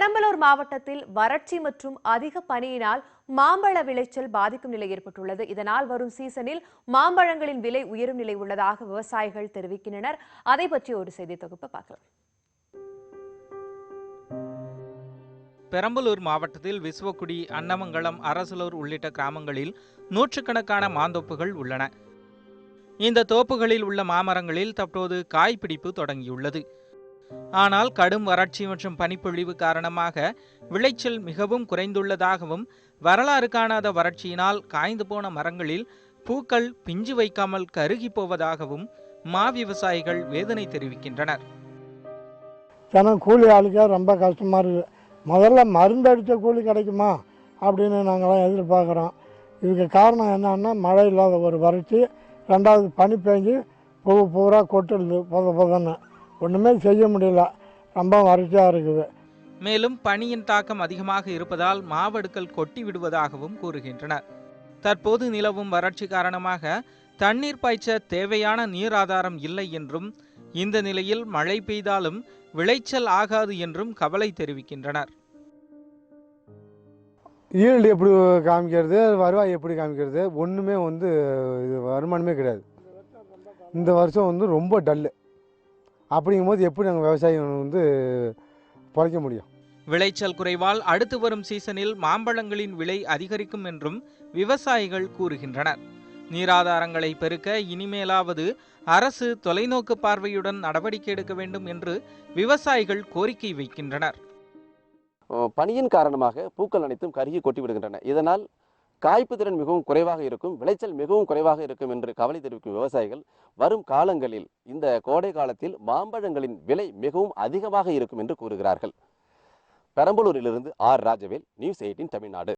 பெரம்பலூர் மாவட்டத்தில் வறட்சி மற்றும் அதிக பனியினால் மாம்பழ விளைச்சல் பாதிக்கும் நிலை ஏற்பட்டுள்ளது. இதனால் வரும் சீசனில் மாம்பழங்களின் விலை உயரும் நிலை உள்ளதாக விவசாயிகள் தெரிவிக்கின்றனர். அதை பற்றி ஒரு செய்தி தொகுப்பு பார்க்கலாம். பெரம்பலூர் மாவட்டத்தில் விஸ்வக்குடி, அன்னமங்கலம், அரசலூர் உள்ளிட்ட கிராமங்களில் நூற்றுக்கணக்கான மாந்தோப்புகள் உள்ளன. இந்த தோப்புகளில் உள்ள மாமரங்களில் தற்போது காய்பிடிப்பு தொடங்கியுள்ளது. ஆனால் கடும் வறட்சி மற்றும் பனிப்பொழிவு காரணமாக விளைச்சல் மிகவும் குறைந்துள்ளதாகவும், வரலாறு காணாத வறட்சியினால் காய்ந்து போன மரங்களில் பூக்கள் பிஞ்சு வைக்காமல் கருகி போவதாகவும் மா விவசாயிகள் வேதனை தெரிவிக்கின்றனர். கூலி ஆளுக்கே ரொம்ப கஷ்டமா இருக்கு. முதல்ல மருந்து அடித்த கூலி கிடைக்குமா அப்படின்னு நாங்களாம் எதிர்பார்க்குறோம். இதுக்கு காரணம் என்னன்னா, மழை இல்லாத ஒரு வறட்சி, ரெண்டாவது பனி பெஞ்சு பூரா கொட்டுடுது பொதன்னு, ஒன்றுமே செய்ய முடியல, ரொம்ப வறட்சியாக இருக்குது. மேலும் பனியின் தாக்கம் அதிகமாக இருப்பதால் மாவடுக்கள் கொட்டி விடுவதாகவும் கூறுகின்றனர். தற்போது நிலவும் வறட்சி காரணமாக தண்ணீர் பாய்ச்ச தேவையான நீர் ஆதாரம் இல்லை என்றும், இந்த நிலையில் மழை பெய்தாலும் விளைச்சல் ஆகாது என்றும் கவலை தெரிவிக்கின்றனர். ஈல்டு எப்படி காமிக்கிறது, வருவாய் எப்படி காமிக்கிறது, ஒன்றுமே இது வருமானமே கிடையாது. இந்த வருஷம் ரொம்ப டல்லு. அப்படிங்கும்போது எப்படி நாங்கள் விவசாயம் பழைக்க முடியும்? விளைச்சல் குறைவால் அடுத்து வரும் சீசனில் மாம்பழங்களின் விலை அதிகரிக்கும் என்றும் விவசாயிகள் கூறுகின்றனர். நீராதாரங்களை பெருக்க இனிமேலாவது அரசு தொலைநோக்கு பார்வையுடன் நடவடிக்கை எடுக்க வேண்டும் என்று விவசாயிகள் கோரிக்கை வைக்கின்றனர். பனியின் காரணமாக பூக்கள் அனைத்தும் கருகி கொட்டி விடுகின்றன. இதனால் காய்ப்பு திறன் மிகவும் குறைவாக இருக்கும், விளைச்சல் மிகவும் குறைவாக இருக்கும் என்று கவலை தெரிவிக்கும் விவசாயிகள் வரும் காலங்களில் இந்த கோடை காலத்தில் மாம்பழங்களின் விலை மிகவும் அதிகமாக இருக்கும் என்று கூறுகிறார்கள். பெரம்பலூரிலிருந்து ஆர். ராஜவேல், நியூஸ் 18 தமிழ்நாடு.